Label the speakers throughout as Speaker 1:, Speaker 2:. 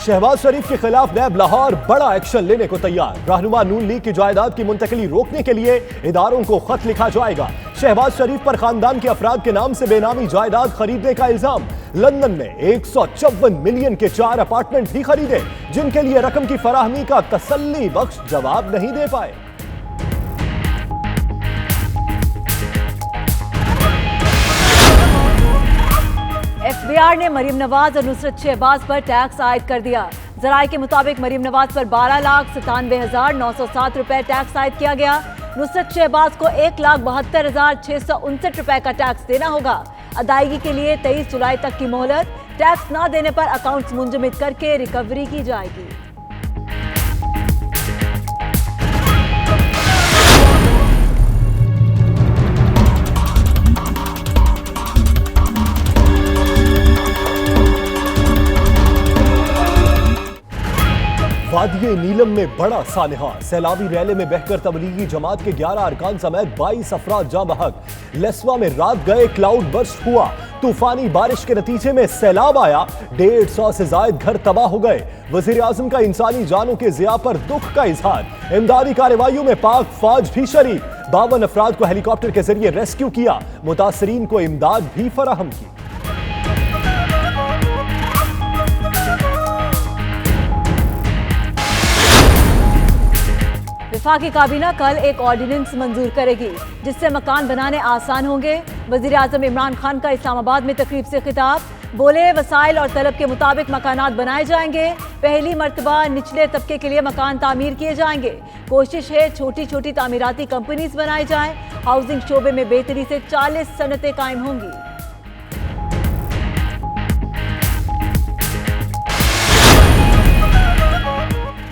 Speaker 1: शहबाज शरीफ के खिलाफ नैब लाहौर बड़ा एक्शन लेने को तैयार। रहनुमा नून लीग की जायदाद की मुंतकिली रोकने के लिए इदारों को खत लिखा जाएगा। शहबाज शरीफ पर खानदान के अफराद के नाम से बेनामी जायदाद खरीदने का इल्जाम। लंदन में 154 मिलियन के 4 अपार्टमेंट भी खरीदे, जिनके लिए रकम की फराहमी का तसल्ली बख्श जवाब नहीं दे पाए।
Speaker 2: FBI ने मरीम नवाज और नुसरत शहबाज पर टैक्स आयद कर दिया। जराये के मुताबिक मरीम नवाज पर 12,97,907 रुपए टैक्स आयद किया गया। नुसरत शहबाज को 1,72,659 रुपए का टैक्स देना होगा। अदायगी के लिए 23 जुलाई तक की मोहलत। टैक्स न देने पर अकाउंट्स मुंजमद करके रिकवरी की जाएगी।
Speaker 1: वादिये नीलम में बड़ा सानहा। सैलाबी रैले में बहकर तबलीगी जमात के 11 अरकान समेत 22 अफराद जाँ बहक। लेस्वा में रात गए क्लाउड बर्स्ट हुआ। तूफानी बारिश के नतीजे में सैलाब आया। 150 से जायद घर तबाह हो गए। वजीर आजम का इंसानी जानों के ज़िया पर दुख का इजहार। इमदादी कार्रवाइयों में पाक फौज भी शरीक। 52 अफराद को हेलीकॉप्टर के जरिए रेस्क्यू किया। मुतासरीन को इमदाद भी फराहम की।
Speaker 2: वफाकी काबीना कल एक ऑर्डिनेंस मंजूर करेगी, जिससे मकान बनाने आसान होंगे। वजीर आजम इमरान खान का इस्लामाबाद में तकरीब से खिताब। बोले, वसाइल और तलब के मुताबिक मकानात बनाए जाएंगे। पहली मर्तबा निचले तबके के लिए मकान तामीर किए जाएंगे। कोशिश है छोटी छोटी तामीराती कंपनीज बनाई जाएं। हाउसिंग शोबे में बेहतरी से 40 सनतें कायम होंगी।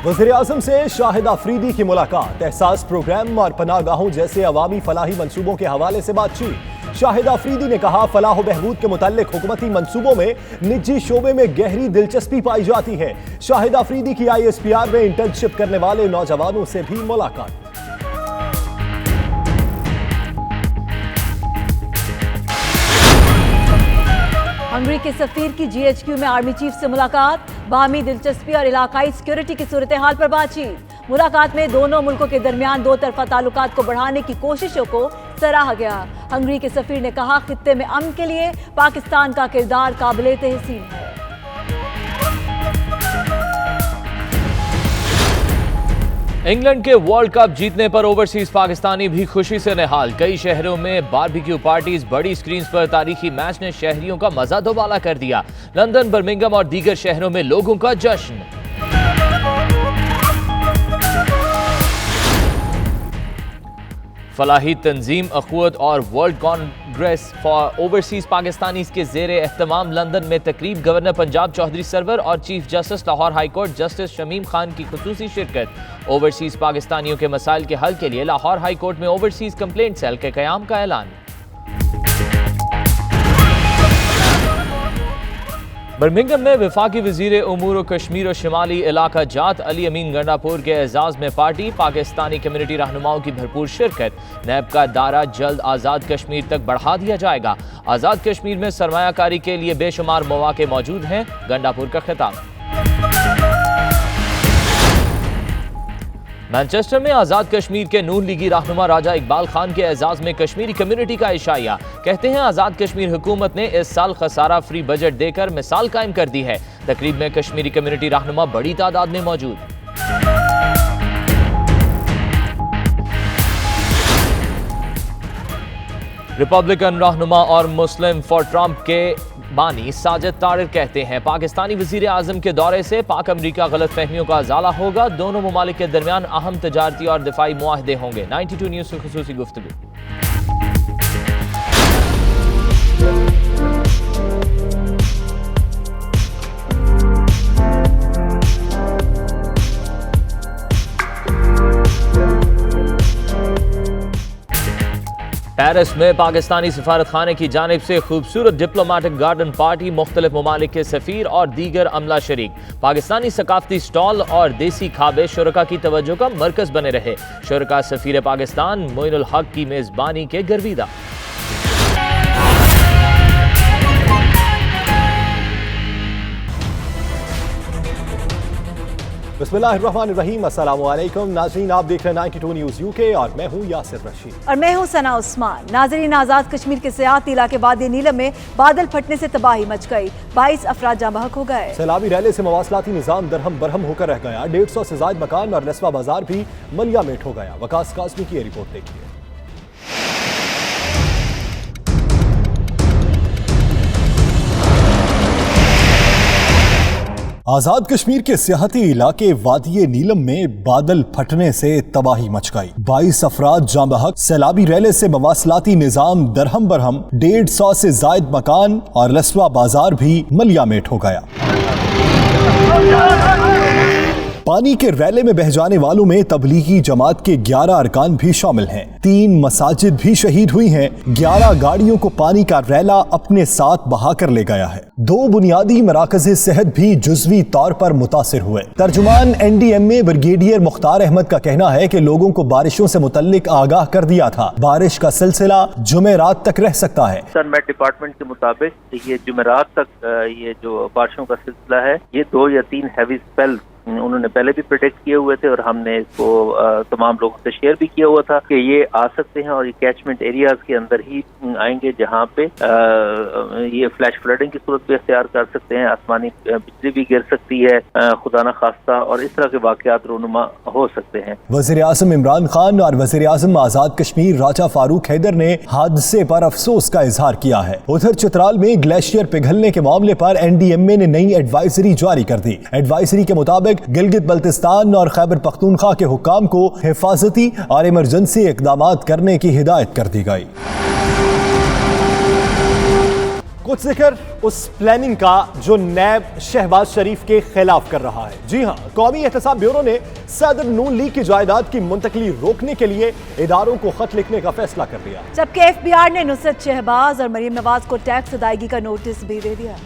Speaker 1: वज़ीर आज़म से शाहिद आफरीदी की मुलाकात। एहसास प्रोग्राम और पनाहगाहों जैसे अवामी फलाही मंसूबों के हवाले से बातचीत। शाहिद आफरीदी ने कहा, फलाह व बहबूद के मुताल्लिक हुकूमती मंसूबों में निजी शोबे में गहरी दिलचस्पी पाई जाती है। शाहिद आफरीदी की ISPR में इंटर्नशिप करने वाले नौजवानों से भी मुलाकात।
Speaker 2: हंगरी के सफीर की GHQ में आर्मी चीफ से मुलाकात। बाहमी दिलचस्पी और इलाकाई सिक्योरिटी की सूरत हाल पर बातचीत। मुलाकात में दोनों मुल्कों के दरमियान दो तरफा ताल्लुकात को बढ़ाने की कोशिशों को सराहा गया। हंगरी के सफीर ने कहा, खित्ते में अमन के लिए पाकिस्तान का किरदार काबिले तहसीन है।
Speaker 3: इंग्लैंड के वर्ल्ड कप जीतने पर ओवरसीज पाकिस्तानी भी खुशी से निहाल। कई शहरों में बारबेक्यू पार्टीज, बड़ी स्क्रीन्स पर तारीखी मैच ने शहरियों का मजा दोबाला कर दिया। लंदन, बर्मिंघम और दीगर शहरों में लोगों का जश्न। फलाही तंजीम अखुवत और world Congress for overseas Pakistanis के ज़ेरे एहतमाम लंदन में तकरीब। गवर्नर पंजाब चौधरी सरवर और chief justice Lahore high court justice Shamim Khan की खुसूसी शिरकत। ओवरसीज पाकिस्तानियों के मसाइल के हल के लिए लाहौर हाई कोर्ट में ओवरसीज कंप्लेंट सेल के क़याम का ऐलान। बर्मिंघम में वफाकी वज़ीर उमूर कश्मीर और शिमाली इलाका जात अली अमीन गंडापुर के एजाज में पार्टी। पाकिस्तानी कम्युनिटी रहनुमाओं की भरपूर शिरकत। नैब का दायरा जल्द आज़ाद कश्मीर तक बढ़ा दिया जाएगा। आज़ाद कश्मीर में सरमायाकारी के लिए बेशुमार मौके मौजूद हैं, गंडापुर का खिताब। मैनचेस्टर में आज़ाद कश्मीर के नून लीगी रहनुमा राजा इकबाल खान के एजाज में कश्मीरी कम्युनिटी का इशाया। कहते हैं, आज़ाद कश्मीर हुकूमत ने इस साल खसारा फ्री बजट देकर मिसाल कायम कर दी है। तकरीब में कश्मीरी कम्युनिटी रहनुमा बड़ी तादाद में मौजूद। रिपब्लिकन रहनुमा और मुस्लिम फॉर ट्रंप के बानी साजिद तारिर कहते हैं, पाकिस्तानी वजीर आजम के दौरे से पाक अमरीका गलत फहमियों का अजाला होगा। दोनों ममालिक के दरमियान अहम तजारती और दिफाई मुआहदे होंगे। 92 न्यूज़ की खुसूसी गुफ्तगू। पेरिस में पाकिस्तानी सफारत खाने की जानिब से खूबसूरत डिप्लोमेटिक गार्डन पार्टी। मुख्तलिफ ममालिक के सफीर और दीगर अमला शरीक। पाकिस्तानी सकाफती स्टॉल और देसी खाबे शुरका की तवज्जो का मरकज बने रहे। शुरका सफीर पाकिस्तान मोइनुल हक की मेजबानी के गर्विदा।
Speaker 1: बिस्मिल्लाहिर्रहमानिर्रहीम, अस्सलाम वालेकुम नाज़रीन, आप देख रहे हैं 92 न्यूज़ यूके और मैं हूं यासिर रशीद
Speaker 2: और मैं हूं सना उस्मान। नाज़रीन, आज़ाद कश्मीर के सियाहती इलाके वादी नीलम में बादल फटने से तबाही मच गई, 22 अफराद जाँ बहक हो गए।
Speaker 1: सैलाबी रैले से मवासलाती निज़ाम दरहम बरहम होकर रह गया, 150 से ज़ायद मकान और लेस्वा बाजार भी मलियामेट हो गया। वकास काज़मी की ये रिपोर्ट देखिए। आजाद कश्मीर के सियाहती इलाके वादी नीलम में बादल फटने से तबाही मच गई, 22 अफराद जाँ बहक। सैलाबी रैले से मवासलाती निजाम दरहम बरहम, 150 से जायद मकान और लस्वा बाजार भी मलियामेट हो गया। पानी के रैले में बह जाने वालों में तबलीगी जमात के 11 अरकान भी शामिल हैं। 3 मसाजिद भी शहीद हुई हैं। 11 गाड़ियों को पानी का रैला अपने साथ बहा कर ले गया है। 2 बुनियादी मराकज़े सेहत भी जुज़वी तौर पर मुतासिर हुए। तर्जुमान NDMA ब्रिगेडियर मुख्तार अहमद का कहना है कि लोगों को बारिशों से मुतल्लिक आगाह कर दिया था। बारिश का सिलसिला जुमेरात तक रह सकता है।
Speaker 4: मेट डिपार्टमेंट के मुताबिक ये जुमेरात तक ये जो बारिशों का सिलसिला है, ये 2 या 3 हैवी स्पेल उन्होंने पहले भी प्रोटेक्ट किए हुए थे और हमने इसको तमाम लोगों से शेयर भी किया हुआ था कि ये आ सकते हैं और ये कैचमेंट एरियाज के अंदर ही आएंगे जहाँ पे ये फ्लैश फ्लडिंग की सूरत भी अख्तियार कर सकते हैं, आसमानी बिजली भी गिर सकती है खुदा न खास्ता, और इस तरह के वाकयात रूनुमा हो सकते हैं।
Speaker 1: वज़ीर आज़म इमरान खान और वज़ीर आज़म आज़ाद कश्मीर राजा फारूक हैदर ने हादसे पर अफसोस का इजहार किया है। उधर चित्राल में ग्लेशियर पिघलने के मामले पर NDMA ने नई एडवाइजरी जारी कर दी। एडवाइजरी के मुताबिक गिलगित बल्तिस्तान और खैबर पख्तूनख्वा के हुक्काम को हिफाजती और इमरजेंसी इक़दामात करने की हिदायत कर दी गई। कुछ जिक्र उस प्लानिंग का जो नैब शहबाज शरीफ के खिलाफ कर रहा है। जी हां, कौमी एहतसाब ब्यूरो ने सदर नून लीग की जायदाद की मुंतकली रोकने के लिए इदारों को खत लिखने का फैसला कर दिया,
Speaker 2: जबकि FBR ने नुसरत शहबाज और मरीम नवाज को टैक्स अदायगी का नोटिस भी दे दिया।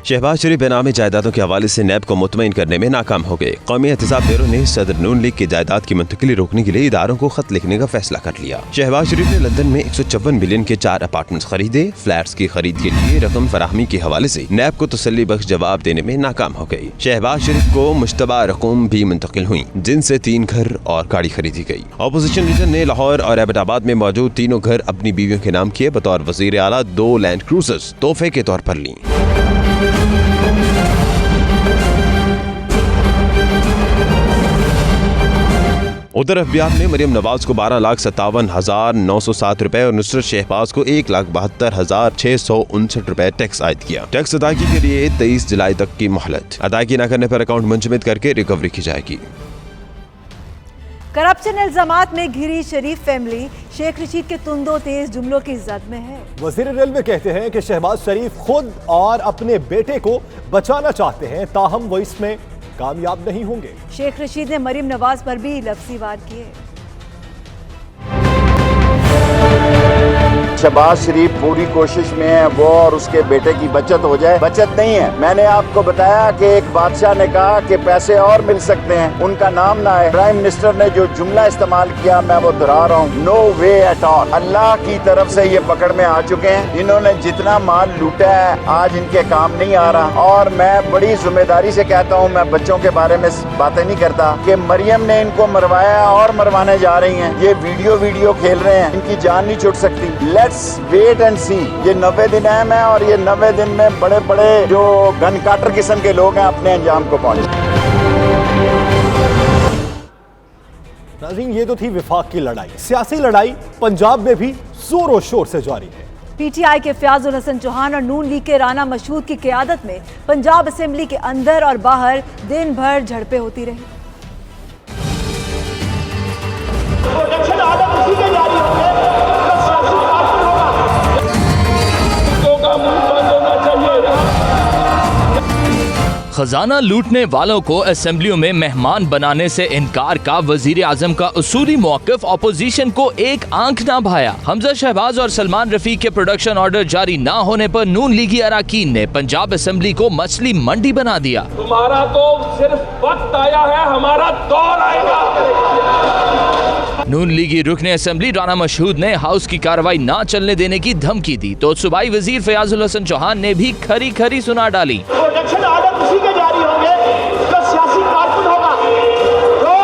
Speaker 5: शहबाज शरीफ बेनामी जायदादों के हवाले से नैब को मुतमईन करने में नाकाम हो गए। कौमी एहतसाब ब्यूरो ने सदर नून लीग की जायदाद की मुंतकिली रोकने के लिए इदारों को खत लिखने का फैसला कर लिया। शहबाज शरीफ ने लंदन में 154 मिलियन के 4 अपार्टमेंट्स खरीदे। फ्लैट्स की खरीद के लिए रकम फराहमी के हवाले से नैब को तसल्ली बख्श जवाब देने में नाकाम हो गई। शहबाज शरीफ को मुश्तबा रकम भी मुंतकिल हुई, जिनसे 3 घर और गाड़ी खरीदी गई। अपोजिशन लीडर ने लाहौर और एबटाबाद में मौजूद तीनों घर अपनी बीवियों के नाम किए। बतौर वजीर आला 2 लैंड क्रूजर्स तोहफे के तौर पर ली। उधर FBR ने मरीम नवाज को 12,57,907 रुपए और नुसरत शहबाज को 1,72,659 रुपए टैक्स आयद किया। टैक्स अदायगी के लिए 23 जुलाई तक की मोहलत। अदायगी न करने पर अकाउंट मुंजमद करके रिकवरी की जाएगी।
Speaker 2: करप्शन इल्जामात में घिरी शरीफ फैमिली शेख रशीद के तुंदो तेज जुमलों की जद में है।
Speaker 1: वजीर रेलवे कहते हैं कि शहबाज शरीफ खुद और अपने बेटे को बचाना चाहते हैं, ताहम वो इसमें कामयाब नहीं होंगे।
Speaker 2: शेख रशीद ने मरीम नवाज पर भी लफ्ज़ी वार किए।
Speaker 6: शहबाज शरीफ पूरी कोशिश में है वो और उसके बेटे की बचत हो जाए। बचत नहीं है। मैंने आपको बताया कि एक बादशाह ने कहा कि पैसे और मिल सकते हैं, उनका नाम ना है। प्राइम मिनिस्टर ने जो जुमला इस्तेमाल किया मैं वो दोहरा रहा हूँ, नो वे एट ऑल। अल्लाह की तरफ से ये पकड़ में आ चुके हैं। इन्होंने जितना माल लूटा है आज इनके काम नहीं आ रहा। और मैं बड़ी जिम्मेदारी से कहता हूँ, मैं बच्चों के बारे में बातें नहीं करता कि मरियम ने इनको मरवाया और मरवाने जा रही हैं। ये वीडियो खेल रहे हैं, इनकी जान नहीं छूट सकती। वेट एंड सी। ये 90 दिन अहम है और ये 90 दिन में बड़े बड़े जो गन काटर किस्म के लोग हैं अपने अंजाम को पहुंचे।
Speaker 1: नाज़रीन, ये तो थी विफाक की लड़ाई। सियासी लड़ाई पंजाब में भी जोरों शोर से जारी है।
Speaker 2: PTI के फयाजुल हसन चौहान और नून लीग के राना मशहूद की क़यादत में पंजाब असेंबली के अंदर और बाहर दिन भर झड़पें होती रही।
Speaker 3: खजाना लूटने वालों को असेंबलियों में मेहमान बनाने से इनकार का वजीर आजम का उसूली मौक़िफ़ अपोजिशन को एक आंख ना भाया। हमजा शहबाज और सलमान रफीक के प्रोडक्शन ऑर्डर जारी ना होने पर नून लीगी अराकीन ने पंजाब असेंबली को मछली मंडी बना दिया।
Speaker 7: तुम्हारा तो सिर्फ वक्त आया है, हमारा दौर आएगा।
Speaker 3: नून लीगी रुकने असेंबली राना मशहूद ने हाउस की कार्रवाई ना चलने देने की धमकी दी तो सूबाई वजीर फयाजुल हसन चौहान ने भी खरी खरी सुना डाली।
Speaker 7: प्रोटेक्शन ऑर्डर उसी के जारी होंगे जो सियासी कारकुन होगा, जो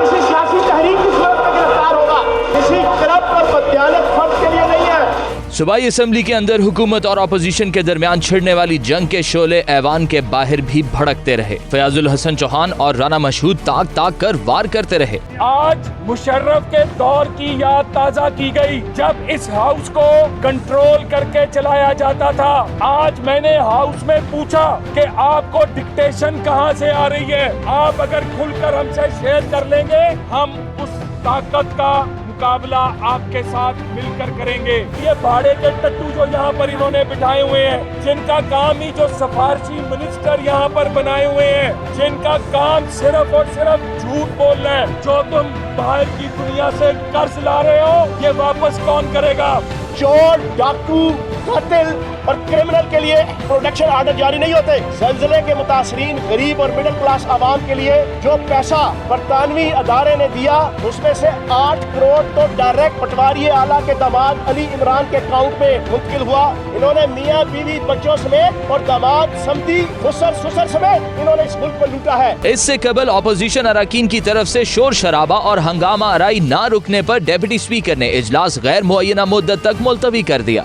Speaker 7: किसी सियासी तहरीक की सूरत में गिरफ्तार होगा, किसी करप्ट और बददियानत फर्द के लिए नहीं है।
Speaker 3: सूबाई असेंबली के अंदर हुकूमत और अपोजिशन के दरमियान छिड़ने वाली जंग के शोले ऐवान के बाहर भी भड़कते रहे। फयाजुल हसन चौहान और राना मशहूद ताक ताक कर वार करते रहे।
Speaker 8: आज मुशर्रफ के दौर की याद ताजा की गई जब इस हाउस को कंट्रोल करके चलाया जाता था। आज मैंने हाउस में पूछा कि आपको डिक्टेशन कहां से आ रही है। आप अगर खुलकर हमसे शेयर कर लेंगे हम उस ताकत का मुकाबला आपके साथ मिलकर करेंगे। ये भाड़े के टट्टू जो यहाँ पर इन्होंने बिठाए हुए हैं, जिनका काम ही जो सिफारशी मिनिस्टर यहाँ पर बनाए हुए हैं, जिनका काम सिर्फ और सिर्फ झूठ बोलना है, जो तुम बाहर की दुनिया से कर्ज ला रहे हो ये वापस कौन करेगा।
Speaker 7: चोर, डाकू, कातिल और क्रिमिनल के लिए प्रोटेक्शन ऑर्डर जारी नहीं होते। ज़ल्ज़ले के मुतासरीन गरीब और मिडिल क्लास आवाम के लिए जो पैसा बरतानवी अदारे ने दिया उसमें से 8 करोड़ तो डायरेक्ट पटवारी आला के दामाद अली इमरान के अकाउंट में मुंतकिल हुआ। इन्होंने मियाँ बीवी बच्चों समेत और दामाद समधी खुसर सुसर समेत इन्होंने इस मुल्क को लूटा है।
Speaker 3: इससे कबल अपोजिशन अरकान की तरफ से शोर शराबा और हंगामा आराई ना रुकने पर डेप्यूटी स्पीकर ने इजलास गैर मुअय्यना मुद्दत तक मुलतवी कर दिया।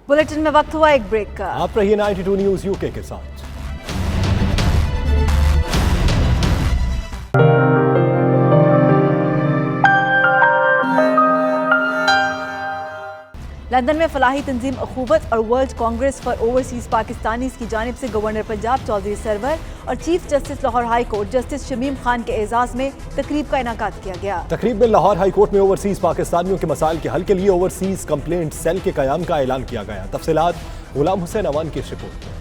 Speaker 2: बुलेटिन में वक्त हुआ एक ब्रेक का।
Speaker 1: आप रहिए 92 न्यूज़ यूके के साथ।
Speaker 2: लंदन में फलाही तंजीम अखूबत और world Congress for overseas Pakistanis की जानिब से गवर्नर पंजाब चौधरी सरवर और chief justice Lahore high court justice Shamim Khan के एजाज में तकरीब का इनाकात किया गया। तकरीब में लाहौर हाई कोर्ट में ओवरसीज पाकिस्तानियों के मसाइल के हल के लिए ओवरसीज कंप्लेंट सेल के कयाम का ऐलान किया गया। तफसीलात गुलाम हुसैन अवान की रिपोर्ट में।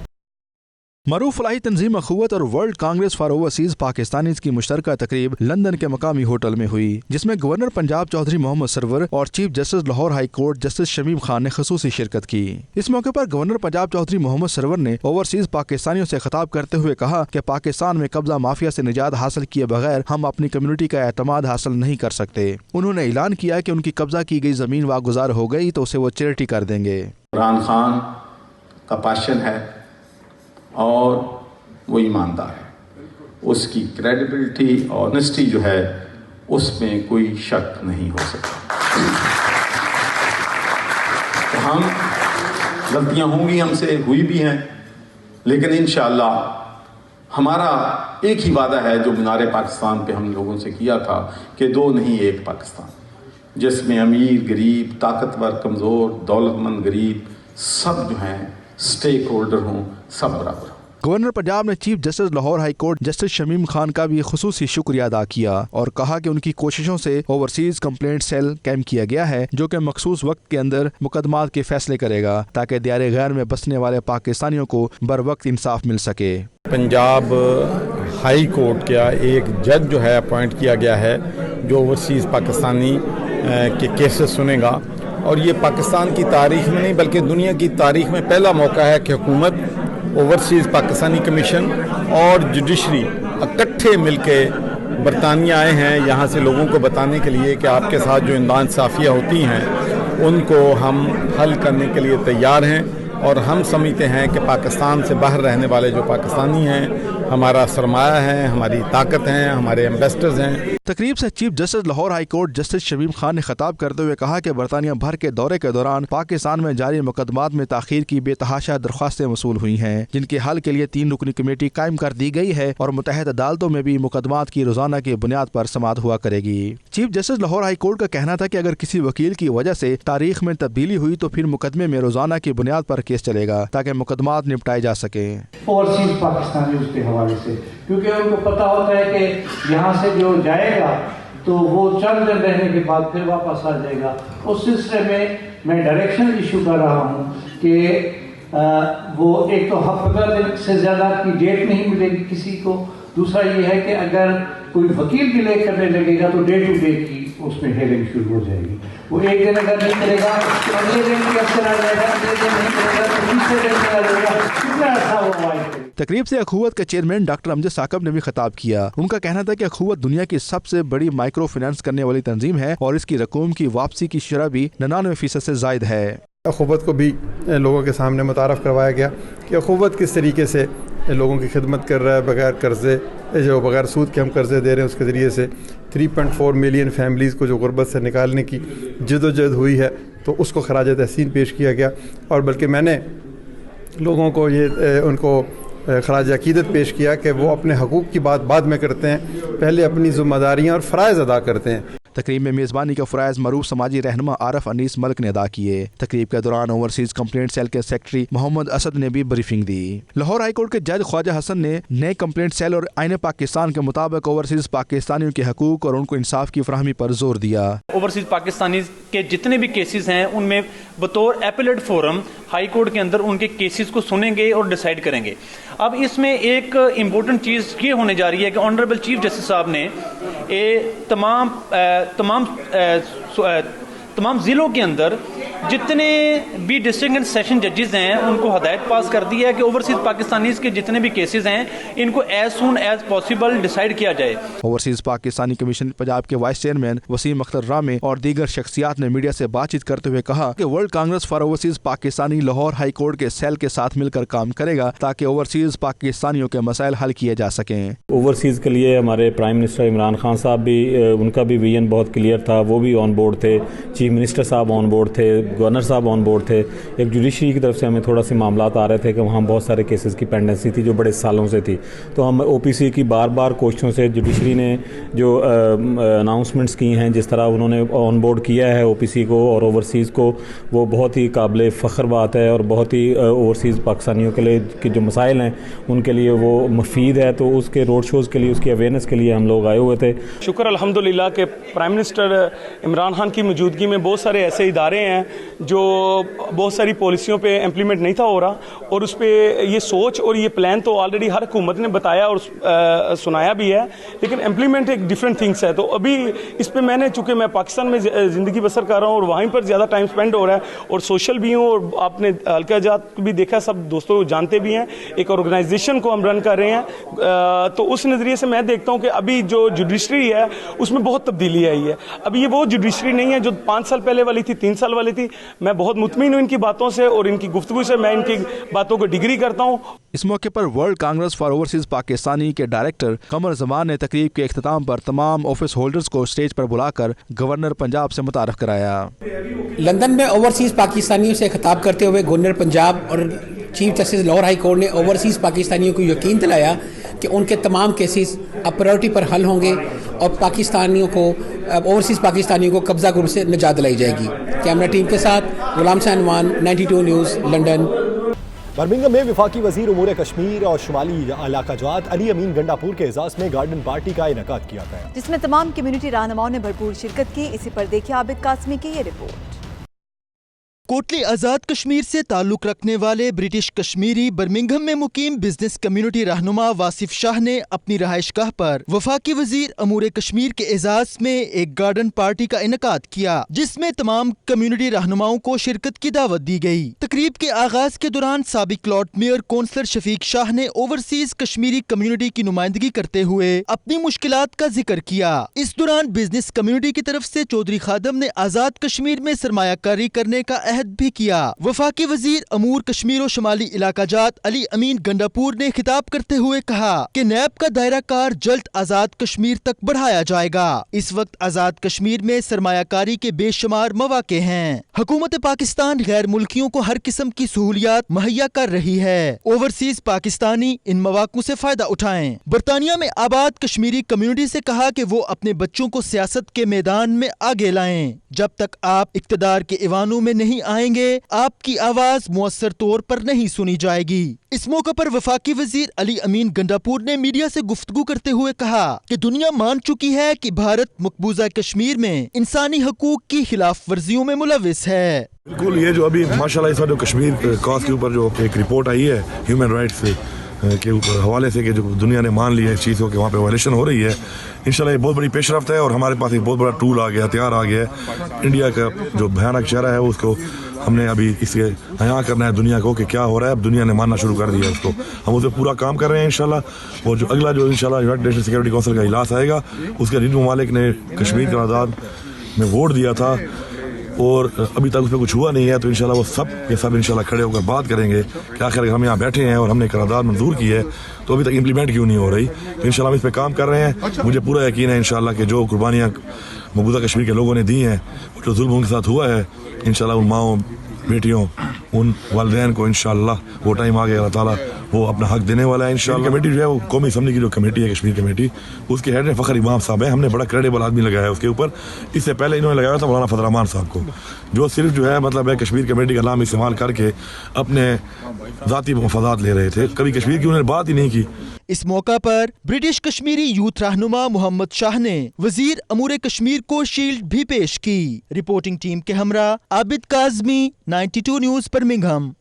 Speaker 9: मरूफ फलाही तंजीम अखुवत और world Congress for overseas Pakistanis की मुश्तरका तकरीब लंदन के मकामी होटल में हुई, जिसमें गवर्नर पंजाब चौधरी मोहम्मद सरवर और chief justice Lahore high court justice Shamim Khan ने खसूसी शिरकत की। इस मौके पर गवर्नर पंजाब चौधरी मोहम्मद सरवर ने ओवरसीज पाकिस्तानियों से खिताब करते हुए कहा कि पाकिस्तान में कब्जा माफिया से निजात हासिल किए बगैर हम अपनी कम्युनिटी का एतमाद हासिल नहीं कर सकते। उन्होंने ऐलान किया कि उनकी कब्जा की गई जमीन वागुजार हो गई तो उसे वो चैरिटी कर देंगे।
Speaker 10: इमरान खान का पैशन है और वो ईमानदार है, उसकी क्रेडिबिलिटी और ऑनेस्टी जो है उसमें कोई शक नहीं हो सकता। तो हम गलतियां होंगी, हमसे हुई भी हैं, लेकिन इंशाअल्लाह हमारा एक ही वादा है जो मीनार पाकिस्तान पे हम लोगों से किया था कि 2 नहीं 1 पाकिस्तान, जिसमें अमीर गरीब, ताकतवर कमज़ोर, दौलतमंद गरीब सब जो हैं स्टेक होल्डर हों, सब बराबर।
Speaker 9: गवर्नर पंजाब ने chief justice Lahore high court justice Shamim Khan का भी खुसूसी शुक्रिया अदा किया और कहा कि उनकी कोशिशों से ओवरसीज कंप्लेंट सेल कायम किया गया है जो कि मखसूस वक्त के अंदर मुकदमात के फैसले करेगा ताकि दियारे गैर में बसने वाले पाकिस्तानियों को बर वक्त इंसाफ मिल सके।
Speaker 11: पंजाब हाई कोर्ट का एक जज जो है अपॉइंट किया गया है जो ओवरसीज पाकिस्तानी के केसेस सुनेगा, और ये पाकिस्तान की तारीख में नहीं बल्कि दुनिया की तारीख में पहला मौका है कि हुकूमत, ओवरसीज़ पाकिस्तानी कमीशन और जुडिशरी इकट्ठे मिलके बरतानिया आए हैं यहाँ से लोगों को बताने के लिए कि आपके साथ जो नाइंसाफ़ियाँ होती हैं उनको हम हल करने के लिए तैयार हैं, और हम समझते हैं कि पाकिस्तान से बाहर रहने वाले जो पाकिस्तानी हैं हमारा सरमाया है, हमारी ताकत हैं, हमारे एम्बेसडर्स हैं।
Speaker 9: तकरीब से chief justice Lahore high court justice Shamim Khan ने खिताब करते हुए कहा कि बरतानिया भर के दौरे के दौरान पाकिस्तान में जारी मुकदमात में ताखीर की बेतहाशा दरख्वास्तें वसूल हुई हैं, जिनके हल के लिए 3 रुकनी कमेटी कायम कर दी गई है और मुतहद अदालतों में भी मुकदमात की रोजाना की बुनियाद पर समाअत हुआ करेगी। Chief justice Lahore high court का कहना था कि अगर किसी वकील की वजह से तारीख में तब्दीली हुई तो फिर मुकदमे में रोजाना की बुनियाद पर केस चलेगा ताकि मुकदमात निपटाए जा सके।
Speaker 12: ओवरसीज पाकिस्तानी उसके हवाले से, क्योंकि उनको पता होता है कि यहाँ से जो जाएगा तो वो चंद दिन रहने के बाद फिर वापस आ जाएगा। उस सिलसिले में मैं डायरेक्शन इशू कर रहा हूँ कि वो एक तो 15 दिन से ज़्यादा की डेट नहीं मिलेगी किसी को, दूसरा ये है कि अगर कोई वकील डिले करने लगेगा तो डे टू डे की उसमें हेयरिंग शुरू हो जाएगी। वो एक दिन अगर नहीं करेगा तो अगले दिन भी अब चला जाएगा, अगले दिन नहीं करेगा तो तीसरे दिन चला जाएगा। कितना अच्छा वो हमारे
Speaker 9: तकरीब से अखुवत के चेयरमैन डॉक्टर अमजद साकब ने भी खिताब किया। उनका कहना था कि अखुवत दुनिया की सबसे बड़ी माइक्रो फाइनेंस करने वाली तंजीम है और इसकी रकूम की वापसी की शरह भी 99% से जायद है।
Speaker 11: अखुवत को भी लोगों के सामने मुतारफ़ करवाया गया कि अखुवत किस तरीके से लोगों की खिदमत कर रहा है, बगैर कर्ज़े, जो बगैर सूद के हम कर्ज़े दे रहे हैं, उसके ज़रिए से 3.4 मिलियन फैमिलीज़ को जो गुर्बत से निकालने की जदोजहद हुई है, तो उसको खराज तहसीन पेश किया गया। और बल्कि मैंने लोगों को ये उनको खराज अकीदत पेश किया कि वो अपने हकूक़ की बात बाद में करते हैं, पहले अपनी ज़िम्मेदारियाँ और फ़राइज़ अदा करते हैं।
Speaker 9: तकरीब में मेज़बानी का फ़राइज़ मरूफ समाजी रहनुमा आरफ अनीस मलिक ने अदा किए। तकरीब के दौरान ओवरसीज़ कंप्लेंट सेल के सेक्रेटरी मोहम्मद असद ने भी ब्रीफिंग दी। लाहौर हाई कोर्ट के जज ख्वाजा हसन ने नए कंप्लेंट सेल और आईन पाकिस्तान के मुताबिक ओवरसीज़ पाकिस्तानियों के हकूक़ और उनको इंसाफ की फराहमी पर जोर दिया।
Speaker 13: ओवरसीज़ पाकिस्तानी के जितने भी केसेस हैं उनमें बतौर एपेलेट फोरम हाई कोर्ट के अंदर उनके केसेस को सुनेंगे और डिसाइड करेंगे। अब इसमें एक इम्पोर्टेंट चीज़ ये होने जा रही है कि ऑनरेबल चीफ जस्टिस साहब ने तमाम ज़िलों के अंदर जितने भी डिस्ट्रिक्ट एंड सेशन जजेस हैं उनको हदायत पास कर दी है कि ओवरसीज़ पाकिस्तानीज़ के जितने भी केसेस हैं इनको as soon as possible decide किया जाए।
Speaker 9: ओवरसीज़ पाकिस्तानी कमीशन पंजाब के वाइस चेयरमैन वसीम अख्तर रामे और दीगर शख्सियात ने मीडिया से बातचीत करते हुए कहा कि world Congress for overseas Pakistani Lahore high court के सेल के साथ मिलकर काम करेगा ताकि ओवरसीज़ पाकिस्तानियों के मसाइल हल किए जा सकें।
Speaker 14: ओवरसीज़ के लिए हमारे प्राइम मिनिस्टर इमरान खान साहब भी, उनका भी विजन बहुत क्लियर था, वो भी ऑन बोर्ड थे, चीफ मिनिस्टर साहब ऑन बोर्ड थे, गवर्नर साहब ऑन बोर्ड थे। एक जुडिशरी की तरफ से हमें थोड़ा से मामलात आ रहे थे कि वहाँ बहुत सारे केसेस की पेंडेंसी थी जो बड़े सालों से थी, तो हम ओपीसी की बार बार कोशिशों से जुडिशरी ने जो अनाउंसमेंट्स की हैं, जिस तरह उन्होंने ऑन बोर्ड किया है ओपीसी को और ओवरसीज़ को, वो बहुत ही काबिल फ़ख्र बात है और बहुत ही ओवरसीज़ पाकिस्तानियों के लिए कि जो मसाइल हैं उनके लिए वो मुफीद है। तो उसके रोड शोज़ के लिए, उसकी अवेयरनेस के लिए हम लोग आए हुए थे।
Speaker 8: शुक्र अल्हम्दुलिल्लाह के प्राइम मिनिस्टर इमरान खान की मौजूदगी में बहुत सारे ऐसे इदारे हैं जो बहुत सारी पॉलिसियों पे इम्प्लीमेंट नहीं था हो रहा, और उस पर ये सोच और ये प्लान तो ऑलरेडी हर हुकूमत ने बताया और सुनाया भी है, लेकिन इम्प्लीमेंट एक डिफरेंट थिंग्स है। तो अभी इस पर मैंने, चूँकि मैं पाकिस्तान में ज़िंदगी बसर कर रहा हूँ और वहीं पर ज़्यादा टाइम स्पेंड हो रहा है और सोशल भी हूँ और आपने हल्का जात भी देखा, सब दोस्तों जानते भी हैं, एक ऑर्गेनाइजेशन को हम रन कर रहे हैं। तो उस नज़रिए से मैं देखता हूँ कि अभी जो जुडिशरी है उसमें बहुत तब्दीली आई है। अभी ये वो जुडिशरी नहीं है जो 5 साल पहले वाली थी, 3 साल वाली थी। मैं बहुत मुतमिन हूँ इनकी बातों से और इनकी गुफ्तगू से, मैं इनकी बातों को डिग्री करता हूँ।
Speaker 9: इस मौके पर world Congress for overseas Pakistani के डायरेक्टर कमर जमान ने तकरीब के इख्तिताम पर तमाम ऑफिस होल्डर्स को स्टेज पर बुलाकर गवर्नर पंजाब से मुतारफ कराया।
Speaker 15: लंदन में ओवरसीज़ पाकिस्तानियों से खिताब करते हुए गवर्नर पंजाब और chief justice Lahore high court ने ओवरसीज़ पाकिस्तानियों को यकीन दिलाया कि उनके तमाम केसेस अब प्रायोरिटी पर हल होंगे और पाकिस्तानियों को, ओवरसीज़ पाकिस्तानियों को कब्जा ग्रुप से निजात दिलाई जाएगी। कैमरा टीम के साथ गुलाम सानवान, 92 न्यूज़, लंदन।
Speaker 1: बर्मिंघम में वफाकी वजीर उमूर कश्मीर और शुमाली इलाका जात अली अमीन गंडापुर के एजाज में गार्डन पार्टी का इनेकाद किया गया,
Speaker 2: जिसमें तमाम कम्युनिटी रहनुमाओं ने भरपूर शिरकत की। इसी पर देखिए आबिद कासमी की ये रिपोर्ट।
Speaker 16: कोटली आज़ाद कश्मीर से ताल्लुक़ रखने वाले ब्रिटिश कश्मीरी बर्मिंघम में मुकीम बिजनेस कम्युनिटी रहनुमा वासिफ शाह ने अपनी रहायशगाह पर वफाकी वजीर अमूर कश्मीर के एजाज में एक गार्डन पार्टी का इनेकाद किया, जिसमें तमाम कम्युनिटी रहनुमाओं को शिरकत की दावत दी गई। तकरीब के आगाज के दौरान साबिक lord mayor councillor Shafiq Shah ने ओवरसीज कश्मीरी कम्युनिटी की नुमाइंदगी करते हुए अपनी मुश्किलात का जिक्र किया। इस दौरान बिजनेस कम्युनिटी की तरफ से चौधरी खादम ने आजाद कश्मीर में सरमायाकारी करने का भी किया। वफाकी वजीर अमूर कश्मीर और शुमाली इलाका जात अली अमीन गंडापुर ने खिताब करते हुए कहा कि नैब का दायरा कार जल्द आजाद कश्मीर तक बढ़ाया जाएगा। इस वक्त आजाद कश्मीर में सरमायाकारी के बेशुमार मौके हैं। हुकूमत पाकिस्तान गैर मुल्कियों को हर किस्म की सहूलियात मुहैया कर रही है। ओवरसीज पाकिस्तानी इन मौकों से फायदा उठाएं। बरतानिया में आबाद कश्मीरी कम्युनिटी से कहा कि वो अपने बच्चों को सियासत के मैदान में आगे लाएं। जब तक आप इक्तदार के ईवानों में नहीं आएंगे, आपकी आवाज मुअस्सर तौर पर नहीं सुनी जाएगी। इस मौके पर वफाकी वजीर अली अमीन गंडापुर ने मीडिया से गुफ्तगू करते हुए कहा कि दुनिया मान चुकी है कि भारत मकबूजा कश्मीर में इंसानी हकूक की खिलाफ वर्जियों में मुलविस है।
Speaker 17: बिल्कुल, ये जो अभी माशाल्लाह इस बार जो कश्मीर कॉज के ऊपर जो एक रिपोर्ट आई है ह्यूमन राइट्स से, के हवाले से कि जो दुनिया ने मान लिया इस चीज़ को कि वहाँ पे वायलेशन हो रही है, इंशाल्लाह ये बहुत बड़ी पेशरफ्त है और हमारे पास एक बहुत बड़ा टूल आ गया, हथियार आ गया है। इंडिया का जो भयानक चेहरा है उसको हमने अभी इसके हया करना है दुनिया को कि क्या हो रहा है। अब दुनिया ने मानना शुरू कर दिया उसको, हम उस पर पूरा काम कर रहे हैं इंशाल्लाह। और जो अगला जो इंशाल्लाह यूनाइटेड नेशन सिक्योरिटी काउंसिल का इजलास आएगा, उसके जिन ममालिक ने कश्मीर के आज़ाद में वोट दिया था और अभी तक उस पर कुछ हुआ नहीं है, तो इंशाल्लाह वो सब के सब इंशाल्लाह खड़े होकर बात करेंगे कि आखिर हम यहाँ बैठे हैं और हमने करारदाद मंजूर की है तो अभी तक इम्प्लीमेंट क्यों नहीं हो रही। तो इंशाल्लाह हम इस पर काम कर रहे हैं। मुझे पूरा यकीन है इंशाल्लाह कि जो कुर्बानियाँ मकबूजा कश्मीर के लोगों ने दी हैं, जो जुल्म उनके साथ हुआ है, इंशाल्लाह उन माओं बेटियों उन वालिदैन को इंशाल्लाह वो टाइम आ गया, अल्लाह ताला वो अपना हक देने वाला है इंशाल्लाह। कमेटी जो है वो कौमी असम्बली की जो कमेटी है कश्मीर कमेटी, उसके हेड में फ़खर इमाम साहब है। हमने बड़ा क्रेडिबल आदमी लगाया है उसके ऊपर। इससे पहले इन्होंने लगाया था मौलाना फजल रहमान साहब को, जो सिर्फ जो है मतलब है कश्मीर कमेटी का नाम इस्तेमाल करके अपने ज़ाती मफादात ले रहे थे, कभी कश्मीर की उन्होंने बात ही नहीं की।
Speaker 16: इस मौका पर ब्रिटिश कश्मीरी यूथ रहनुमा मोहम्मद शाह ने वजीर अमूर कश्मीर को शील्ड भी पेश की। रिपोर्टिंग टीम के हमरा Abid Kazmi, 92 news Birmingham.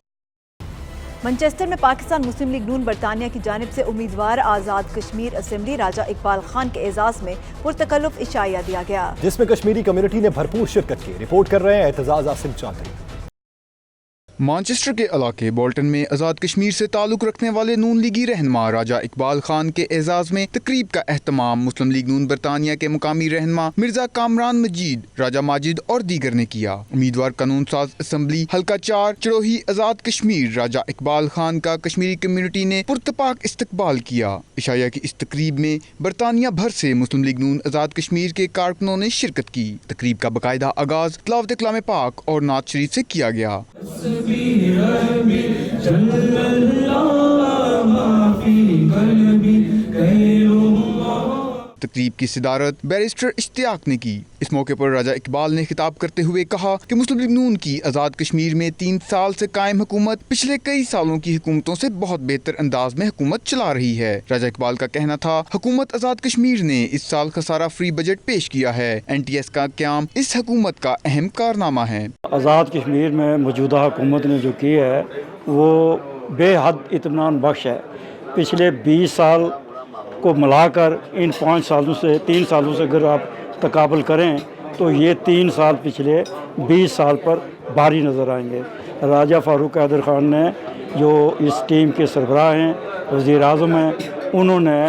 Speaker 2: Manchester में पाकिस्तान मुस्लिम लीग नून बरतानिया की जानिब से उम्मीदवार आज़ाद कश्मीर असेंबली राजा इकबाल खान के एजाज में पुरतकल्लुफ इशाया दिया गया,
Speaker 1: जिसमें कश्मीरी कम्युनिटी ने भरपूर शिरकत की। रिपोर्ट कर रहे हैं एतजाज आसिम चौधरी।
Speaker 18: मानचेस्टर के इलाके बोल्टन में आज़ाद कश्मीर से ताल्लुक़ रखने वाले नून लीगी रहनुमा राजा इकबाल खान के एजाज़ में तकरीब का एहतमाम मुस्लिम लीग नून बरतानिया के मुकामी रहनुमा मिर्जा कामरान मजीद, राजा माजिद और दीगर ने किया। उम्मीदवार कानून साज असम्बली हल्का 4 चड़ोही आज़ाद कश्मीर राजा इकबाल खान का कश्मीरी कम्युनिटी ने पुरतपाक इस्तकबाल किया। इशाया की इस तकरीब में बरतानिया भर से मुस्लिम लीग नून आज़ाद कश्मीर के कारकुनों ने शिरकत की। तकरीब का बाकायदा आगाज तिलावत कलाम पाक और नात शरीफ से किया गया। तकरीब की सिदारत बैरिस्टर इश्तियाक ने की। इस मौके पर राजा इकबाल ने खिताब करते हुए कहा कि मुस्लिम लीग नून की आज़ाद कश्मीर में 3 साल से कायम हुकूमत पिछले कई सालों की हुकूमतों से बहुत बेहतर अंदाज में हुकूमत चला रही है। राजा इकबाल का कहना था, हुकूमत आज़ाद कश्मीर ने इस साल खसारा फ्री बजट पेश किया है। NTS का क़याम इस हुकूमत का अहम कारनामा है।
Speaker 19: आज़ाद कश्मीर में मौजूदा हुकूमत ने जो किया है वो बेहद इत्मीनान बख्श है। पिछले 20 साल को मिलाकर इन 5 सालों से 3 सालों से अगर आप तकाबल करें तो ये 3 साल पिछले 20 साल पर भारी नज़र आएंगे। राजा फारूक हैदर खान ने जो इस टीम के सरबराह हैं, वज़ीर आज़म हैं, उन्होंने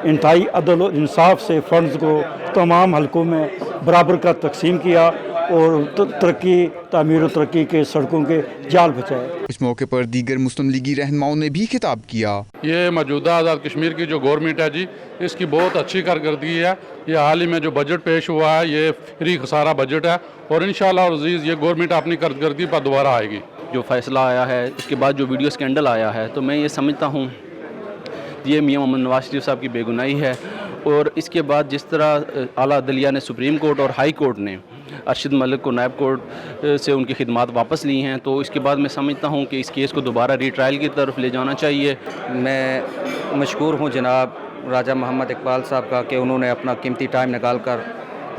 Speaker 19: इंतहाई अदल और इंसाफ से फ़ंड्स को तमाम हलकों में बराबर का तकसीम किया और तरक्की तामीर और तरक्की के सड़कों के जाल बचाए।
Speaker 18: इस मौके पर दीगर मुस्लिम लीगी रहनुमाओं ने भी खिताब किया।
Speaker 20: ये मौजूदा आज़ाद कश्मीर की जो गवर्नमेंट है जी, इसकी बहुत अच्छी कारकर्दगी है। ये हाल ही में जो बजट पेश हुआ है ये फ्री खसारा बजट है और इंशाअल्लाह अज़ीज़ ये गवर्नमेंट अपनी कारकर्दगी पर दोबारा आएगी।
Speaker 21: जो फैसला आया है उसके बाद जो वीडियो स्कैंडल आया है तो मैं ये समझता हूँ ये मियां मोहम्मद नवाज शरीफ साहब की बेगुनाही है। और इसके बाद जिस तरह आला अदलिया ने सुप्रीम कोर्ट और हाई कोर्ट ने अरशद मलिक को नायब कोर्ट से उनकी खिदमात वापस ली हैं, तो इसके बाद मैं समझता हूँ कि इस केस को दोबारा रीट्रायल की तरफ ले जाना चाहिए।
Speaker 22: मैं मशकूर हूँ जनाब राजा मोहम्मद इकबाल साहब का कि उन्होंने अपना कीमती टाइम निकाल कर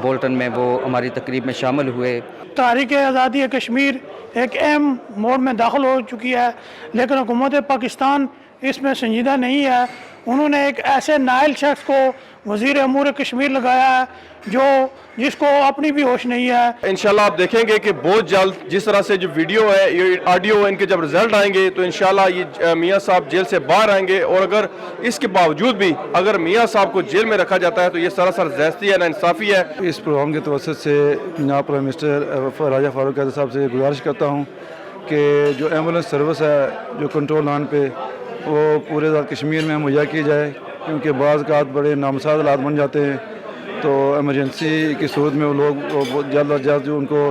Speaker 22: बोल्टन में वो हमारी तकरीब में शामिल हुए।
Speaker 23: तारीख़ आज़ादी कश्मीर एक अहम मोड़ में दाखिल हो चुकी है, लेकिन हुकूमत पाकिस्तान इसमें संजीदा नहीं है। उन्होंने एक ऐसे नाइल शख्स को वज़ीर अमूर कश्मीर लगाया है जिसको अपनी भी होश नहीं है।
Speaker 24: इंशाल्लाह आप देखेंगे कि बहुत जल्द जिस तरह से जो वीडियो है ये ऑडियो है, इनके जब रिजल्ट आएंगे तो इंशाल्लाह ये मियाँ साहब जेल से बाहर आएंगे। और अगर इसके बावजूद भी अगर मियाँ साहब को जेल में रखा जाता है तो ये सरासर ज़्यादती है, नाइंसाफ़ी है।
Speaker 25: इस प्रोग्राम के तवसत से जनाब प्राइम मिनिस्टर राजा फारूक हैदर साहब से गुजारिश करता हूँ कि जो एम्बुलेंस सर्विस है जो कंट्रोल लाइन पे वो पूरे आज़ाद कश्मीर में मुहैया की जाए, क्योंकि बाज़ औक़ात बड़े नामसाद हालात बन जाते हैं तो एमरजेंसी की सूरत में वो लोग जल्द अज जल्द जो उनको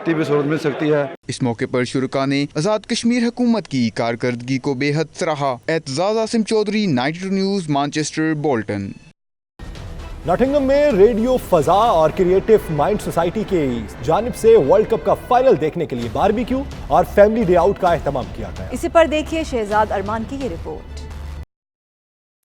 Speaker 25: तिब्बी सूरत मिल सकती है।
Speaker 18: इस मौके पर शुरका ने आज़ाद कश्मीर हुकूमत की कारकर्दगी को बेहद सराहा। Aitzaz Asim Chaudhry, 92 news, Manchester, Bolton.
Speaker 1: Nottingham में रेडियो फजा और क्रिएटिव माइंड सोसाइटी की जानिब से वर्ल्ड कप का फाइनल देखने के लिए बारबेक्यू और फैमिली डे आउट का एहतमाम किया गया।
Speaker 2: इसी पर देखिए शहजाद अरमान की ये रिपोर्ट।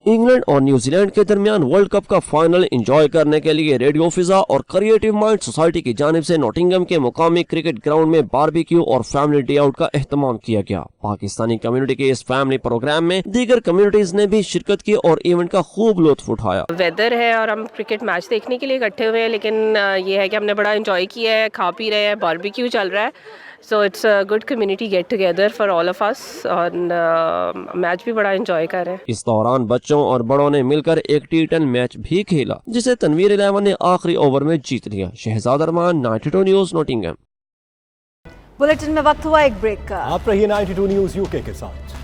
Speaker 3: इंग्लैंड और न्यूजीलैंड के दरमियान वर्ल्ड कप का फाइनल एंजॉय करने के लिए रेडियो फिजा और क्रिएटिव माइंड सोसाइटी की जानिब से नॉटिंघम के मुकामी क्रिकेट ग्राउंड में बारबेक्यू और फैमिली डे आउट का एहतमाम किया गया। पाकिस्तानी कम्युनिटी के इस फैमिली प्रोग्राम में दीगर कम्युनिटीज ने भी शिरकत की और इवेंट का खूब लुत्फ उठाया।
Speaker 4: वेदर है और हम क्रिकेट मैच देखने के लिए इकट्ठे हुए हैं, लेकिन ये है कि हमने बड़ा एंजॉय किया है, खा पी रहे हैं, बारबेक्यू चल रहा है। So it's a good community get together for all of us और मैच भी बड़ा एंजॉय कर रहे हैं।
Speaker 3: इस दौरान बच्चों और बड़ों ने मिलकर एक T10 मैच भी खेला जिसे तनवीर 11 ने आखिरी ओवर में जीत लिया। शहजाद अरमान, 92 न्यूज़, नॉटिंघम।
Speaker 2: बुलेटिन में वक्त हुआ एक ब्रेक का।
Speaker 1: आप रहिए 92 न्यूज़ यूके के साथ।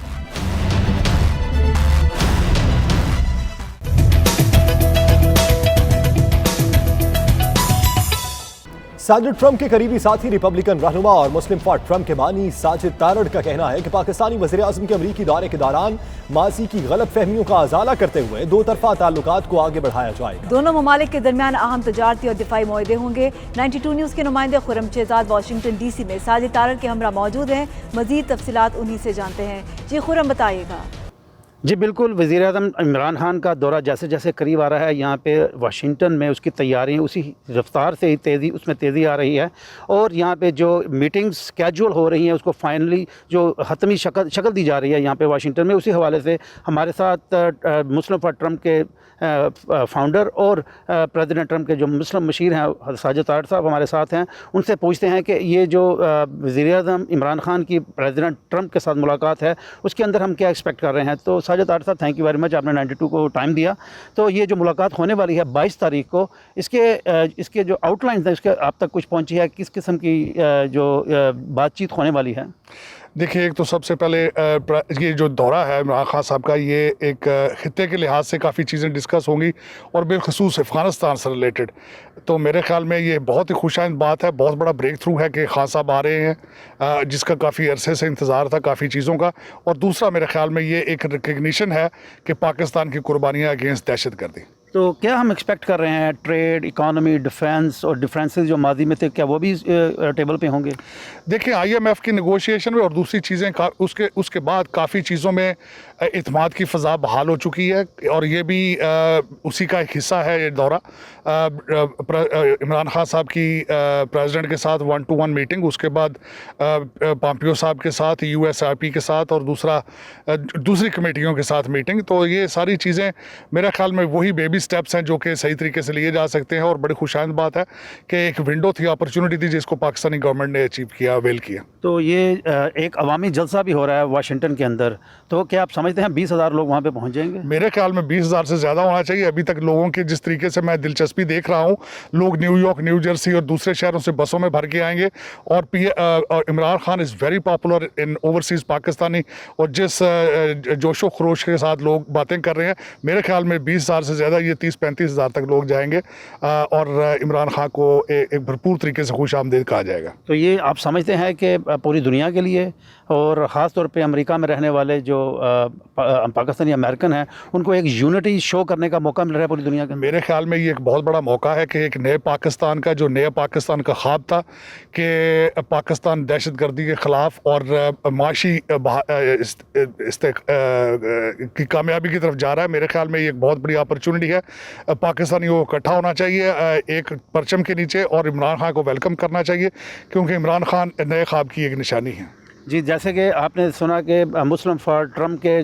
Speaker 1: सदर ट्रंप के करीबी साथी रिपब्लिकन रहनुमा और मुस्लिम फॉर ट्रंप के बानी साजिद तारड़ का कहना है कि पाकिस्तानी वज़ीर आज़म के अमरीकी दौरे के दौरान माजी की गलत फहमियों का अजाला करते हुए दो तरफा ताल्लुकात को आगे बढ़ाया जाएगा।
Speaker 2: दोनों ममालिक के दरमियान अहम तजारती और दिफाई मुआहदे होंगे। 92 न्यूज़ के नुमाइंदे खुर्रम शहजाद वाशिंगटन DC में साजिद तारड़ के हमरा मौजूद हैं। मजीद तफसीलात उन्हीं से जानते हैं। जी खुर्रम, बताइएगा।
Speaker 5: जी बिल्कुल, वज़ीर-ए-आज़म इमरान खान का दौरा जैसे जैसे करीब आ रहा है, यहाँ पे वाशिंगटन में उसकी तैयारियाँ उसी रफ्तार से ही उसमें तेज़ी आ रही है और यहाँ पे जो मीटिंग्स स्केड्यूल हो रही हैं उसको फाइनली जो हतमी शक्ल दी जा रही है यहाँ पे वाशिंगटन में। उसी हवाले से हमारे साथ मुस्लिम फॉर ट्रंप के फाउंडर और प्रेसिडेंट ट्रंप के जो मुस्लिम मशीर हैं साजिद तारड़ साहब हमारे साथ हैं। उनसे पूछते हैं कि ये जो वज़ीर-ए-आज़म इमरान खान की प्रेसिडेंट ट्रंप के साथ मुलाकात है उसके अंदर हम क्या एक्सपेक्ट कर रहे हैं। तो साजिद तारड़ साहब, थैंक यू वेरी मच, आपने 92 को टाइम दिया। तो ये जो मुलाकात होने वाली है 22 तारीख को, इसके जो आउटलाइन है उसके आप तक कुछ पहुंची है, किस किस्म की जो बातचीत होने वाली है?
Speaker 6: देखिए, एक तो सबसे पहले ये जो दौरा है इमरान खान साहब का, ये एक खित्ते के लिहाज से काफ़ी चीज़ें डिस्कस होंगी और बिलखसूस अफ़गानिस्तान से रिलेटेड। तो मेरे ख्याल में ये बहुत ही खुशाइंद बात है, बहुत बड़ा ब्रेक थ्रू है कि खान साहब आ रहे हैं, जिसका काफ़ी अरसे से इंतज़ार था काफ़ी चीज़ों का। और दूसरा मेरे ख्याल में ये एक रिकग्निशन है कि पाकिस्तान की कुर्बानियाँ अगेंस्ट दहशतगर्दी।
Speaker 5: तो क्या हम एक्सपेक्ट कर रहे हैं ट्रेड, इकॉनमी, डिफेंस और डिफरेंसेस जो माजी में थे, क्या वो भी टेबल पे होंगे?
Speaker 6: देखिए, IMF की नेगोशिएशन में और दूसरी चीज़ें उसके बाद काफ़ी चीज़ों में इत्मीनान की फ़ज़ा बहाल हो चुकी है और ये भी उसी का एक हिस्सा है ये दौरा। इमरान खान साहब की प्रेसिडेंट के साथ 1-to-1 मीटिंग, उसके बाद पॉम्पियो साहब के साथ, USIP के साथ और दूसरी कमेटियों के साथ मीटिंग। तो ये सारी चीज़ें मेरे ख्याल में वही बेबी स्टेप्स हैं जो कि सही तरीके से लिए जा सकते हैं और बड़ी खुशाइंद बात है कि एक विंडो थी, अपॉर्चुनिटी थी जिसको पाकिस्तानी गवर्नमेंट ने अचीव किया, अवेल किया।
Speaker 5: तो ये एक अवामी जलसा भी हो रहा है वाशिंगटन के अंदर, तो क्या आप समझते हैं 20,000 लोग वहाँ पे पहुँच जाएंगे?
Speaker 6: मेरे ख्याल में 20,000 से ज़्यादा होना चाहिए। अभी तक लोगों की जिस तरीके से मैं दिलचस्पी देख रहा हूँ, लोग न्यूयॉर्क, न्यू जर्सी और दूसरे शहरों से बसों में भर के आएंगे और Imran Khan is very popular in overseas Pakistani, और जिस जोशो खरोश के साथ लोग बातें कर रहे हैं, मेरे ख्याल में 20,000 से ज़्यादा, ये 30-35 हज़ार तक लोग जाएंगे और इमरान खान को एक भरपूर तरीके से खुश आमदीद कहा जाएगा।
Speaker 5: तो ये आप समझते हैं कि पूरी दुनिया के लिए और ख़ास तौर पे अमेरिका में रहने वाले जो पाकिस्तानी अमेरिकन हैं उनको एक यूनिटी शो करने का मौका मिल रहा है पूरी दुनिया के?
Speaker 6: मेरे ख्याल में ये एक बहुत बड़ा मौका है कि एक नए पाकिस्तान का, जो नया पाकिस्तान का ख्वाब था कि पाकिस्तान दहशतगर्दी के ख़िलाफ़ और माशी की कामयाबी की तरफ जा रहा है। मेरे ख्याल में ये एक बहुत बड़ी अपॉर्चुनिटी है। पाकिस्तानियों को इकट्ठा होना चाहिए एक परचम के नीचे और इमरान खान को वेलकम करना चाहिए, क्योंकि इमरान खान नए ख्वाब की एक निशानी है।
Speaker 5: जी, जैसे कि आपने सुना कि मुस्लिम फॉर ट्रंप के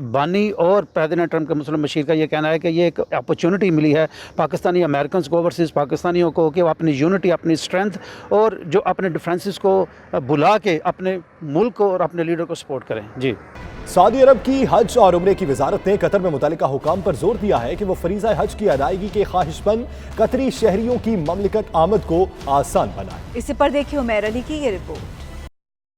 Speaker 5: बानी और प्रेसिडेंट ट्रंप के मुस्लिम मशीर का ये कहना है कि ये एक अपॉर्चुनिटी मिली है पाकिस्तानी अमेरिकन को, ओवरसीज़ पाकिस्तानियों को, कि वो अपनी यूनिटी, अपनी स्ट्रेंथ और जो अपने डिफरेंसेस को बुला के अपने मुल्क को और अपने लीडर को सपोर्ट करें। जी,
Speaker 1: सऊदी अरब की हज और उम्रे की वजारत ने कतर में मुतल्लिका हुकाम पर जोर दिया है कि वो फरीज़ा हज की अदायगी के ख्वाहिशमंद कतरी शहरियों की ममलिकत आमद को आसान बनाए।
Speaker 2: इसी पर देखिए उमैर अली की ये रिपोर्ट।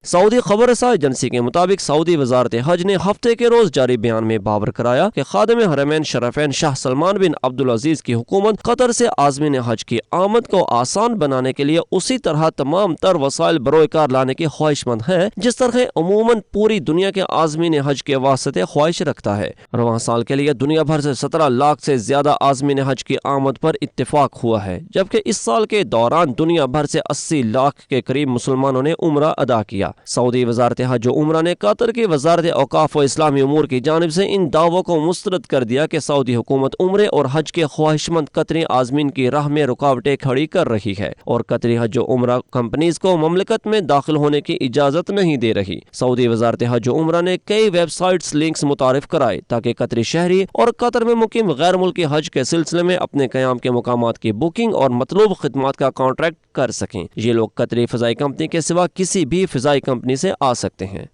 Speaker 3: सऊदी खबर रसाई एजेंसी के मुताबिक सऊदी वजारत हज ने हफ्ते के रोज जारी बयान में बावर कराया कि खादिम हरमैन शरफैन शाह सलमान बिन अब्दुल अजीज की हुकूमत कतर से आज़मीन हज की आमद को आसान बनाने के लिए उसी तरह तमाम तर वसाइल बरोकार लाने की ख्वाहिशमंद है जिस तरह अमूमन पूरी दुनिया के आज़मीन हज के वास्ते ख्वाहिश रखता है। रवां साल के लिए दुनिया भर से 17 लाख से ज्यादा आज़मीन हज की आमद पर इत्तेफाक हुआ है, जबकि इस साल के दौरान दुनिया भर से 80 लाख के करीब मुसलमानों ने उम्रा अदा किया। किया। सऊदी वजारत हज व उमरा ने कतर की वजारत औकाफ व इस्लामी उमूर की जानिब से इन दावों को मुस्तरद कर दिया कि सऊदी हुकूमत उम्रे और हज के ख्वाहिशमंद कतरी आजमीन की राह में रुकावटें खड़ी कर रही है और कतरी हज व उमरा कंपनीज को ममलकत में दाखिल होने की इजाजत नहीं दे रही। सऊदी वजारत हज व उमरा ने कई वेबसाइट्स लिंक्स मुतारिफ कराए ताकि कतरी शहरी और कतर में मुकीम गैर मुल्की हज के सिलसिले में अपने क़याम के मुकामात की बुकिंग और मतलूब खिदमात का कॉन्ट्रैक्ट कर सकें। ये लोग कतरी फ़िज़ाई कंपनी के सिवा किसी भी फ़िज़ाई कंपनी से आ सकते हैं।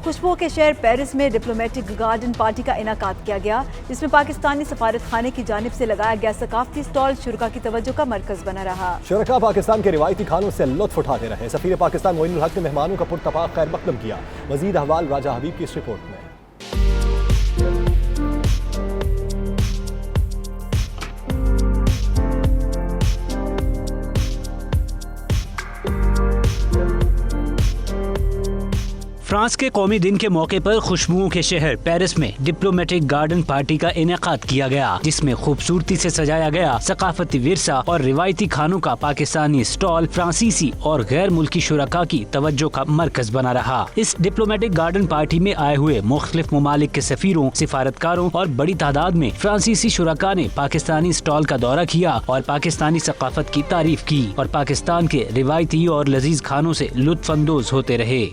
Speaker 2: खुशबू के शहर पेरिस में डिप्लोमेटिक गार्डन पार्टी का इनाकाद किया गया, जिसमें पाकिस्तानी सफारत खाने की जानिब से लगाया गया सकाफती स्टॉल शुरा की तवज्जो का मरकज बना रहा।
Speaker 1: शुरा पाकिस्तान के रिवायती खानों से लुत्फ उठाते रहे। सफीर पाकिस्तान मोइनुल हक ने मेहमानों का पुरतपाक खैर मकदम किया। मजीद अहवाल राजा हबीब की इस रिपोर्ट में।
Speaker 7: फ्रांस के कौमी दिन के मौके पर खुशबुओं के शहर पेरिस में डिप्लोमेटिक गार्डन पार्टी का इनेकाद किया गया, जिसमें खूबसूरती से सजाया गया सकाफती विरसा और रिवायती खानों का पाकिस्तानी स्टॉल फ्रांसीसी और गैर मुल्की शुरका की तवज्जो का मरकज बना रहा। इस डिप्लोमेटिक गार्डन पार्टी में आए हुए मुख्तलिफ ममालिक के सफीरों, सिफारतकारों और बड़ी तादाद में फ्रांसीसी शुरका ने पाकिस्तानी स्टॉल का दौरा किया और पाकिस्तानी सकाफत की तारीफ की और पाकिस्तान के रिवायती और लजीज खानों से लुत्फ अंदोज होते रहे।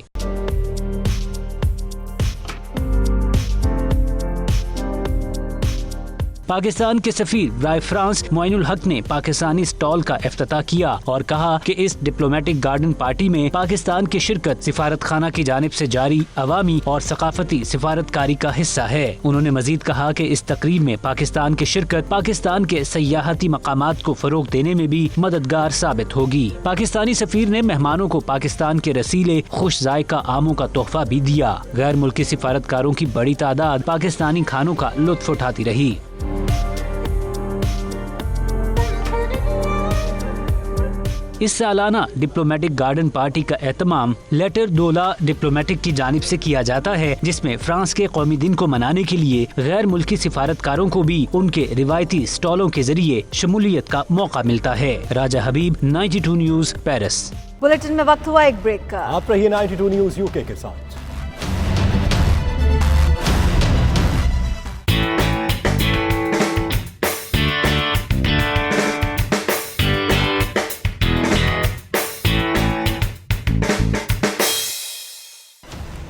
Speaker 7: पाकिस्तान के सफीर राय फ्रांस मोइनुल हक ने पाकिस्तानी स्टॉल का इफ्तिताह किया और कहा कि इस डिप्लोमेटिक गार्डन पार्टी में पाकिस्तान की शिरकत सिफारत खाना की जानिब से जारी अवामी और सकाफती सिफारतकारी का हिस्सा है। उन्होंने मजीद कहा कि इस तकरीब में पाकिस्तान की शिरकत पाकिस्तान के सयाहती मकामात को फरोग देने में भी मददगार साबित होगी। पाकिस्तानी सफीर ने मेहमानों को पाकिस्तान के रसीले खुश जायका आमों का तोहफा भी दिया। गैर मुल्की सिफारतकारों की बड़ी तादाद पाकिस्तानी खानों का लुत्फ उठाती रही। इस सालाना डिप्लोमेटिक गार्डन पार्टी का एहतमाम लेटर दोला डिप्लोमेटिक की जानिब से किया जाता है, जिसमें फ्रांस के कौमी दिन को मनाने के लिए गैर मुल्की सिफारतकारों को भी उनके रिवायती स्टॉलों के जरिए शमूलियत का मौका मिलता है। राजा हबीब, 92 न्यूज़, पेरिस।
Speaker 2: बुलेटिन में वक्त हुआ एक ब्रेक का।
Speaker 1: आप रहिए 92 न्यूज़ यूके के साथ।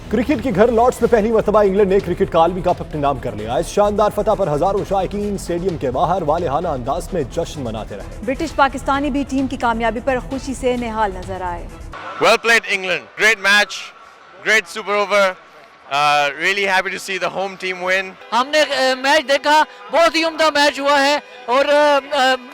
Speaker 1: क्रिकेट के घर लॉर्ड्स में पहली मरतबा इंग्लैंड ने क्रिकेट का आलमी कप अपने नाम कर लिया। इस शानदार फतह पर हजारों शायकीन स्टेडियम के बाहर वालेहाना अंदाज में जश्न मनाते रहे।
Speaker 2: ब्रिटिश पाकिस्तानी भी टीम की कामयाबी पर खुशी से निहाल नजर आए।
Speaker 10: Well played England, great match, great super over. Really happy to see the home team win.
Speaker 11: हमने मैच देखा, बहुत ही उम्दा मैच हुआ है और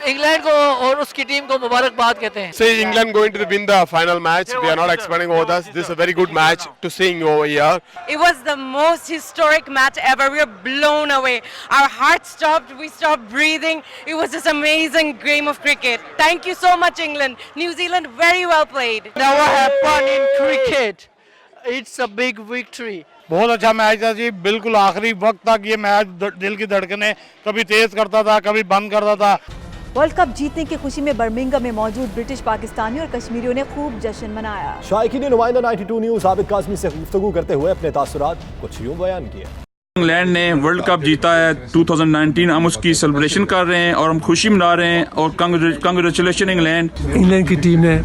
Speaker 11: इंग्लैंड को और उसकी टीम को मुबारकबाद कहते हैं।
Speaker 10: See England going to win the final match. We are not expecting all this. This is a very good match to seeing over here.
Speaker 12: It was the most historic match ever. We were blown away. Our hearts stopped. We stopped breathing. It was just amazing game of cricket. Thank you so much, England. New Zealand, very well played.
Speaker 11: Never happened in cricket. It's a big victory.
Speaker 13: बहुत अच्छा match था जी, बिल्कुल आखिरी वक्त तक ये match दिल की धड़कनें कभी तेज करता था, कभी बंद करता था।
Speaker 2: वर्ल्ड कप जीतने की खुशी में बर्मिंघम में मौजूद ब्रिटिश पाकिस्तानी और कश्मीरियों ने खूब जश्न मनाया।
Speaker 1: शायकीन नुमाइंदा 92 न्यूज़ आबिद काज़मी से गुफ्तगू करते हुए अपने तासुरात कुछ यूं बयान किए।
Speaker 26: इंग्लैंड ने वर्ल्ड कप जीता है 2019, हम उसकी सेलिब्रेशन कर रहे हैं और हम खुशी मना रहे हैं और कांग्रेचुलेशन इंग्लैंड।
Speaker 27: इंग्लैंड की टीम ने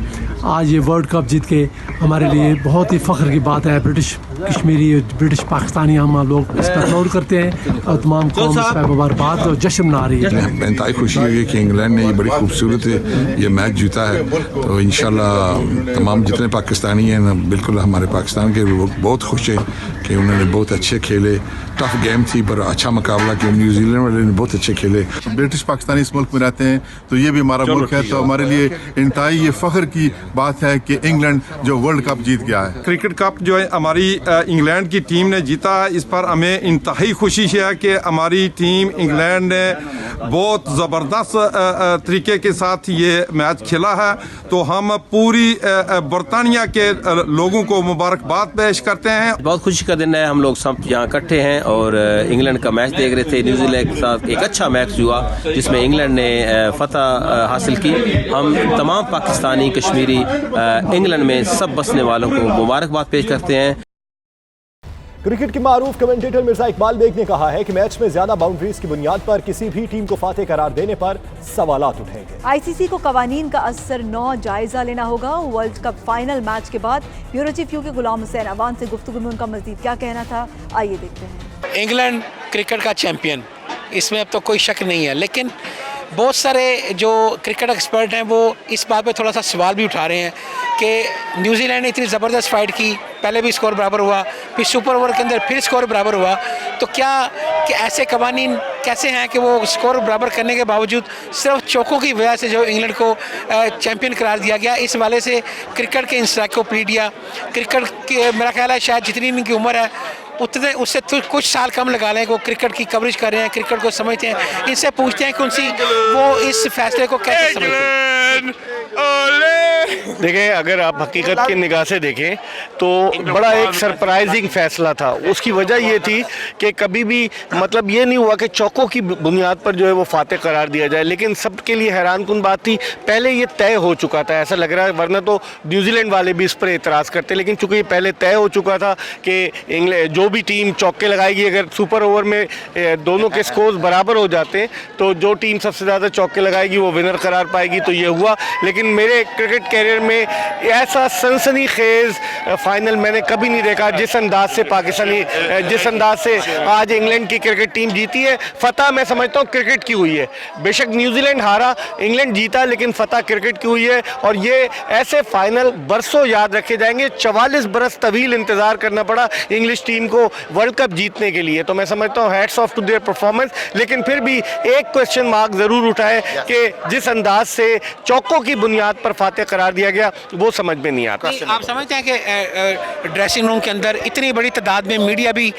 Speaker 27: आज ये वर्ल्ड कप जीत के हमारे लिए बहुत ही फ़ख्र की बात है। ब्रिटिश कश्मीरी ब्रिटिश पाकिस्तानी हम लोग इस पर प्राउड करते हैं और तमाम कौम इस पर मुबारकबाद और जश्न मना रही है।
Speaker 17: इंतहाई खुशी हुई है कि इंग्लैंड ने ये बड़ी खूबसूरत ये मैच जीता है, तो इंशाल्लाह तमाम जितने पाकिस्तानी हैं बिल्कुल हमारे पाकिस्तान के लोग बहुत खुश हैं कि उन्होंने बहुत अच्छे खेले। टफ गेम थी पर अच्छा मुकाबला किया, न्यूजीलैंड वाले ने बहुत अच्छे खेले।
Speaker 28: ब्रिटिश पाकिस्तानी इस मुल्क में रहते हैं तो ये भी हमारा मुल्क है, तो हमारे लिए इंतहाई ये फख्र की बात है कि इंग्लैंड जो वर्ल्ड कप जीत गया है।
Speaker 26: क्रिकेट कप जो है हमारी इंग्लैंड की टीम ने जीता है, इस पर हमें इंतहाई खुशी है कि हमारी टीम इंग्लैंड ने बहुत ज़बरदस्त तरीके के साथ ये मैच खेला है, तो हम पूरी बरतानिया के लोगों को मुबारकबाद पेश करते हैं।
Speaker 21: बहुत खुशी का दिन है, हम लोग सब यहाँ इकट्ठे हैं और इंग्लैंड का मैच देख रहे थे। न्यूजीलैंड के साथ एक अच्छा मैच हुआ जिसमें इंग्लैंड ने फतह हासिल की। हम तमाम पाकिस्तानी, कश्मीरी
Speaker 8: بھی انگلینڈ میں سب بسنے والوں کو مبارکباد پیش کرتے ہیں۔
Speaker 1: کرکٹ کے معروف کمنٹیٹر مرزا اقبال بیگ نے کہا ہے کہ میچ میں زیادہ باؤنڈریز کی بنیاد پر کسی بھی ٹیم کو فاتح قرار دینے پر سوالات اٹھیں گے۔
Speaker 2: آئی سی سی کو قوانین کا اثر 9 جائزہ لینا ہوگا۔ ورلڈ کپ فائنل میچ کے بعد بیورو چیف یو کے غلام حسین عوان سے گفتگو میں ان کا مزید کیا کہنا تھا، آئیے دیکھتے ہیں۔
Speaker 9: انگلینڈ کرکٹ کا چیمپئن، اس میں اب تو کوئی شک نہیں ہے، لیکن بہت سارے جو کرکٹ ایکسپرٹ ہیں وہ اس بات پہ تھوڑا سا سوال بھی اٹھا رہے ہیں کہ نیوزی لینڈ نے اتنی زبردست فائٹ کی، پہلے بھی اسکور برابر ہوا، پھر سپر اوور کے اندر پھر اسکور برابر ہوا، تو کیا کہ ایسے قوانین کیسے ہیں کہ وہ اسکور برابر کرنے کے باوجود صرف چوکوں کی وجہ سے جو انگلینڈ کو چیمپئن قرار دیا گیا؟ اس والے سے کرکٹ کے انسائکلوپیڈیا، کرکٹ کے میرا خیال ہے شاید جتنی ان کی عمر ہے اتنے اس سے کچھ سال کم لگا لیں کہ وہ کرکٹ کی کوریج کر رہے ہیں، کرکٹ کو سمجھتے ہیں، ان سے پوچھتے ہیں کہ ان سے وہ اس فیصلے کو کیسے سمجھتے ہیں۔
Speaker 14: دیکھیں، اگر آپ حقیقت کی نگاہ سے دیکھیں تو بڑا ایک سرپرائزنگ فیصلہ تھا۔ اس کی وجہ یہ تھی کہ کبھی بھی مطلب یہ نہیں ہوا کہ چوکوں کی بنیاد پر جو ہے وہ فاتح قرار دیا جائے، لیکن سب کے لیے حیران کن بات تھی، پہلے یہ طے ہو چکا تھا، ایسا لگ رہا ہے، ورنہ تو نیوزی لینڈ والے بھی اس پر اعتراض کرتے، لیکن چونکہ یہ پہلے طے ہو چکا تھا کہ جو بھی ٹیم چوکے لگائے گی، اگر سپر اوور میں دونوں کے سکورز برابر ہو جاتے ہیں تو جو ٹیم سب سے زیادہ چوکے لگائے گی وہ ونر قرار پائے گی، تو یہ ہوا۔ لیکن میرے کرکٹ کیریئر میں ایسا سنسنی خیز فائنل میں نے کبھی نہیں دیکھا، جس انداز سے آج انگلینڈ کی کرکٹ ٹیم جیتی ہے۔ فتح میں سمجھتا ہوں کرکٹ کی ہوئی ہے، بے شک نیوزی لینڈ ہارا، انگلینڈ جیتا، لیکن فتح کرکٹ کی ہوئی ہے، اور یہ ایسے فائنل برسوں یاد رکھے جائیں گے۔ 44 برس طویل انتظار کرنا پڑا انگلش ٹیم کو ورلڈ کپ جیتنے کے لیے، تو میں سمجھتا ہوں hats off to their performance, لیکن پھر بھی ایک کوسچن مارک ضرور اٹھا ہے کہ جس انداز سے چوکوں کی بنیاد پر فاتح قرار دیا گیا وہ سمجھ میں نہیں آتا۔
Speaker 9: آپ سمجھتے ہیں کہ ڈریسنگ روم کے اندر اتنی بڑی تعداد میں میڈیا بھی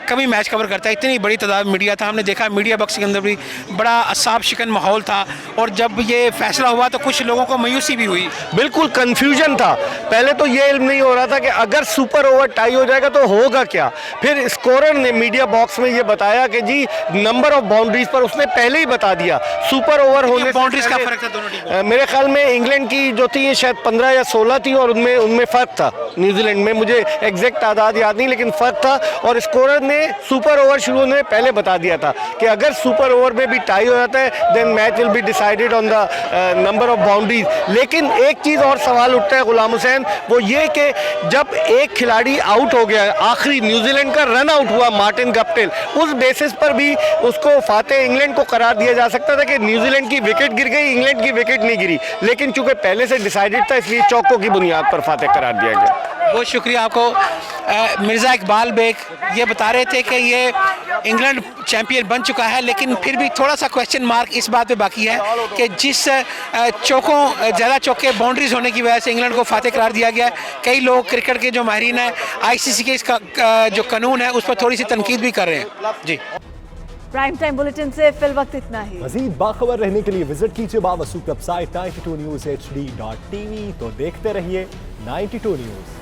Speaker 9: کبھی میچ کور کرتا ہے، اتنی بڑی تعداد میڈیا تھا، ہم نے دیکھا میڈیا باکس کے اندر بھی بڑا اعصاب شکن ماحول تھا، اور جب یہ فیصلہ ہوا تو کچھ لوگوں کو مایوسی بھی ہوئی،
Speaker 14: بالکل کنفیوژن تھا۔ پہلے تو یہ علم نہیں ہو رہا تھا کہ اگر سپر اوور ٹائی ہو جائے گا تو ہوگا کیا۔ پھر اسکورر نے میڈیا باکس میں یہ بتایا کہ جی نمبر آف باؤنڈریز پر اس نے پہلے ہی بتا دیا، سپر اوور ہونے سے
Speaker 9: باؤنڈریز کا فرق تھا دونوں ٹیموں،
Speaker 14: میرے خیال میں انگلینڈ کی جو تھی شاید 15 یا 16 تھی، اور ان میں فرق تھا، نیوزی لینڈ میں مجھے ایگزیکٹ تعداد یاد نہیں، لیکن فرق تھا، اور اسکورر نے سپر اوور شروع ہونے سے پہلے بتا دیا تھا کہ اگر سپر اوور میں بھی ٹائی ہو جاتا ہے then match will be decided on the number of boundaries. لیکن ایک چیز اور سوال اٹھتا ہے غلام حسین، وہ یہ کہ جب ایک کھلاڑی آؤٹ ہو گیا، آخری نیوزی لینڈ کا رن آؤٹ ہوا مارٹن گپٹل، اس بیسس پر بھی اس کو فاتح انگلینڈ کو قرار دیا جا سکتا تھا کہ نیوزی لینڈ کی وکٹ گر گئی، انگلینڈ کی وکٹ نہیں گری، لیکن چونکہ پہلے سے ڈیسائیڈڈ تھا اس لیے چوکوں کی بنیاد پر فاتح قرار دیا گیا۔
Speaker 9: بہت شکریہ آپ کو۔ مرزا اقبال بیگ یہ بتا رہے تھے کہ یہ انگلینڈ چیمپئن بن چکا ہے، لیکن پھر بھی تھوڑا سا کویسچن مارک اس بات پہ باقی ہے کہ جس چوکوں زیادہ چوکے باؤنڈریز ہونے کی وجہ سے انگلینڈ کو فاتح قرار دیا گیا ہے، کئی لوگ کرکٹ کے جو ماہرین ہیں آئی سی سی کے اس کا جو قانون ہے اس پر تھوڑی سی تنقید بھی کر رہے ہیں۔ جی
Speaker 2: پرائم ٹائم بلیٹن سے فی الوقت اتنا ہی۔
Speaker 1: مزید باخبر رہنے کے لیے وزٹ کیجیے باوسوق ویب سائٹ 92newshd.tv، تو دیکھتے رہیے 92 نیوز۔